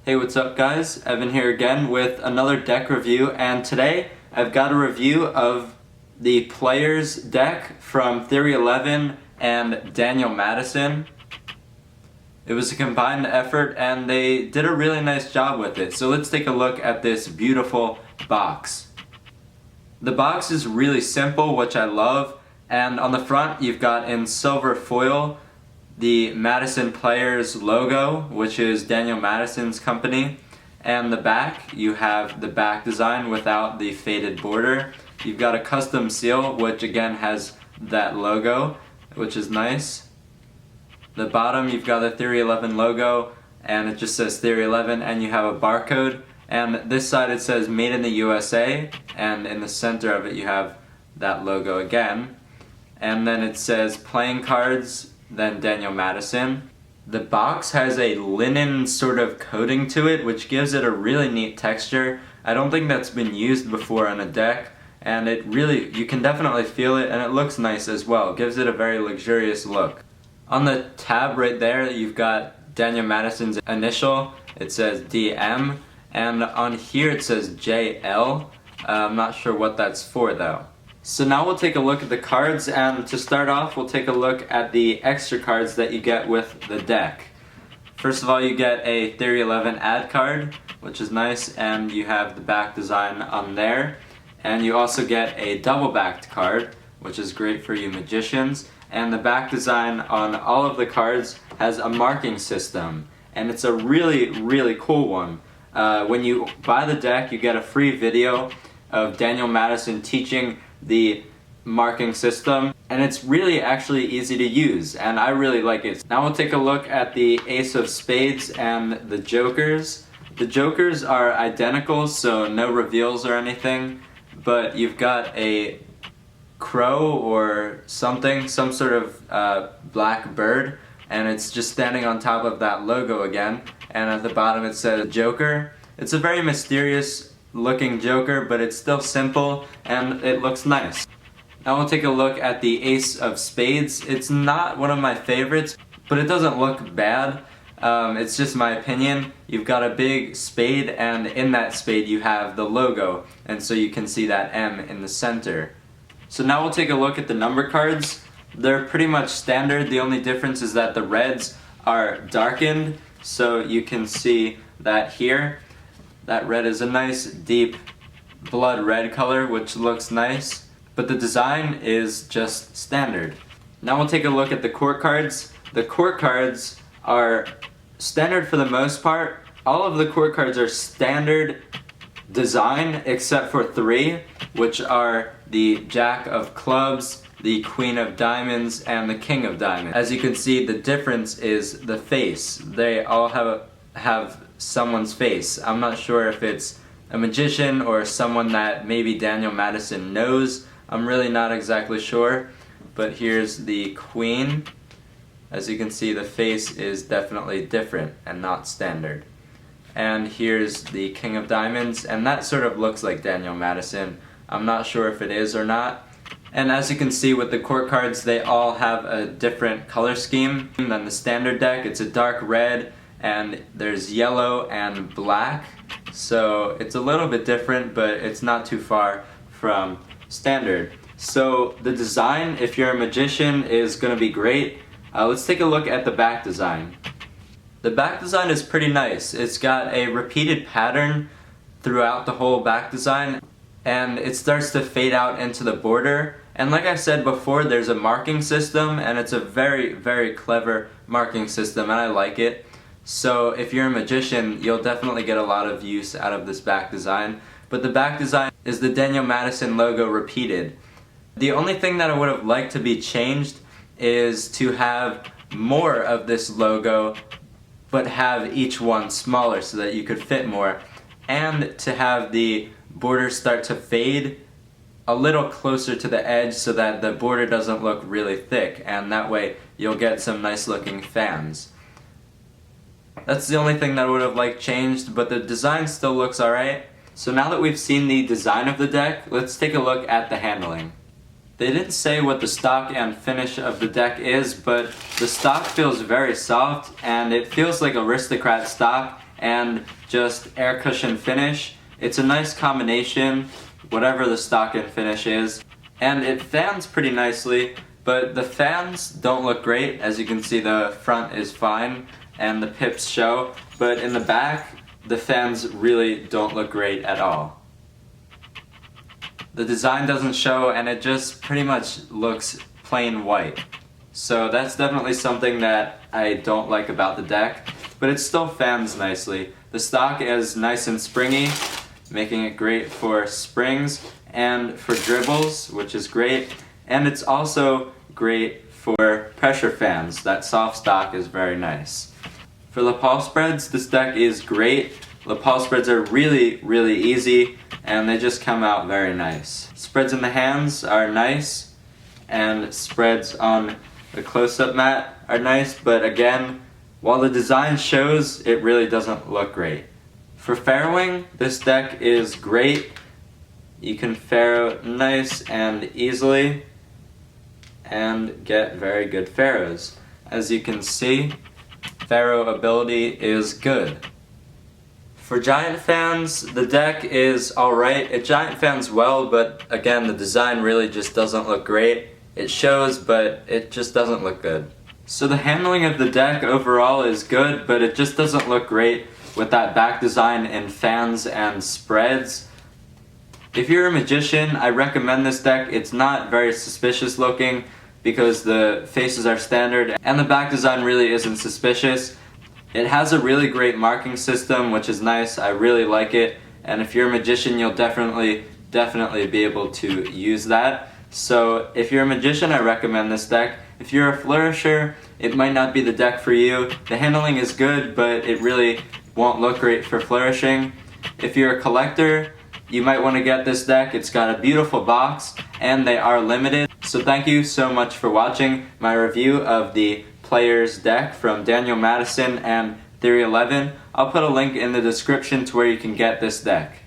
Hey, what's up guys? Evan here again with another deck review, and today I've got a review of the Players deck from Theory 11 and Daniel Madison. It was a combined effort and they did a really nice job with it. So let's take a look at this beautiful box. The box is really simple, which I love, and on the front you've got in silver foil the Madison Players logo, which is Daniel Madison's company, and the back you have the back design without the faded border. You've got a custom seal, which again has that logo, which is nice. The bottom you've got the Theory 11 logo, and it just says Theory 11, and you have a barcode. And this side it says Made in the USA, and in the center of it you have that logo again. And then it says Playing Cards, then Daniel Madison. The box has a linen sort of coating to it, which gives it a really neat texture. I don't think that's been used before on a deck, and you can definitely feel it, and it looks nice as well. It gives it a very luxurious look. On the tab right there, you've got Daniel Madison's initial. It says DM, and on here it says JL. I'm not sure what that's for though. So now we'll take a look at the cards, and to start off we'll take a look at the extra cards that you get with the deck. First of all, you get a Theory 11 ad card, which is nice, and you have the back design on there. And you also get a double-backed card, which is great for you magicians. And the back design on all of the cards has a marking system, and it's a really cool one. When you buy the deck, you get a free video of Daniel Madison teaching the marking system, and it's really actually easy to use, and I really like it. Now we'll take a look at the Ace of Spades and the Jokers. The Jokers are identical, so no reveals or anything, but you've got a crow or something, some sort of black bird, and it's just standing on top of that logo again, and at the bottom it says Joker. It's a very mysterious looking Joker, but it's still simple and it looks nice. Now we'll take a look at the Ace of Spades. It's not one of my favorites, but it doesn't look bad. It's just my opinion. You've got a big spade, and in that spade you have the logo, and so you can see that M in the center. So now we'll take a look at the number cards. They're pretty much standard. The only difference is that the reds are darkened, so you can see that here. That red is a nice deep blood red color, which looks nice, but the design is just standard. Now we'll take a look at the court cards. The court cards are standard for the most part. All of the court cards are standard design except for three, which are the Jack of Clubs, the Queen of Diamonds, and the King of Diamonds. As you can see, the difference is the face. They all have someone's face. I'm not sure if it's a magician or someone that maybe Daniel Madison knows. I'm really not exactly sure, but here's the Queen. As you can see, the face is definitely different and not standard. And here's the King of Diamonds, and that sort of looks like Daniel Madison. I'm not sure if it is or not. And as you can see with the court cards, they all have a different color scheme than the standard deck. It's a dark red, and there's yellow and black, so it's a little bit different, but it's not too far from standard. So the design, if you're a magician, is going to be great. Let's take a look at the back design. The back design is pretty nice. It's got a repeated pattern throughout the whole back design, and it starts to fade out into the border. And like I said before, there's a marking system, and it's a very clever marking system, and I like it. So if you're a magician, you'll definitely get a lot of use out of this back design. But the back design is the Daniel Madison logo repeated. The only thing that I would have liked to be changed is to have more of this logo, but have each one smaller so that you could fit more, and to have the border start to fade a little closer to the edge so that the border doesn't look really thick, and that way you'll get some nice looking fans. That's the only thing that I would have liked changed, but the design still looks alright. So now that we've seen the design of the deck, let's take a look at the handling. They didn't say what the stock and finish of the deck is, but the stock feels very soft, and it feels like Aristocrat stock, and just air cushion finish. It's a nice combination, whatever the stock-in finish is, and it fans pretty nicely, but the fans don't look great. As you can see, the front is fine and the pips show, but in the back, the fans really don't look great at all. The design doesn't show, and it just pretty much looks plain white. So that's definitely something that I don't like about the deck, but it still fans nicely. The stock is nice and springy, making it great for springs and for dribbles, which is great. And it's also great for pressure fans. That soft stock is very nice. For lapel spreads, this deck is great. Lapel spreads are really, really easy, and they just come out very nice. Spreads in the hands are nice, and spreads on the close-up mat are nice, but again, while the design shows, it really doesn't look great. For farrowing, this deck is great. You can farrow nice and easily and get very good farrows. As you can see, farrow ability is good. For giant fans, the deck is alright. It giant fans well, but again, the design really just doesn't look great. It shows, but it just doesn't look good. So the handling of the deck overall is good, but it just doesn't look great with that back design in fans and spreads. If you're a magician, I recommend this deck. It's not very suspicious looking because the faces are standard and the back design really isn't suspicious. It has a really great marking system, which is nice. I really like it, and if you're a magician, you'll definitely be able to use that. So if you're a magician, I recommend this deck. If you're a flourisher, it might not be the deck for you. The handling is good, but it really won't look great for flourishing. If you're a collector, you might want to get this deck. It's got a beautiful box, and they are limited. So thank you so much for watching my review of the Players deck from Daniel Madison and Theory 11. I'll put a link in the description to where you can get this deck.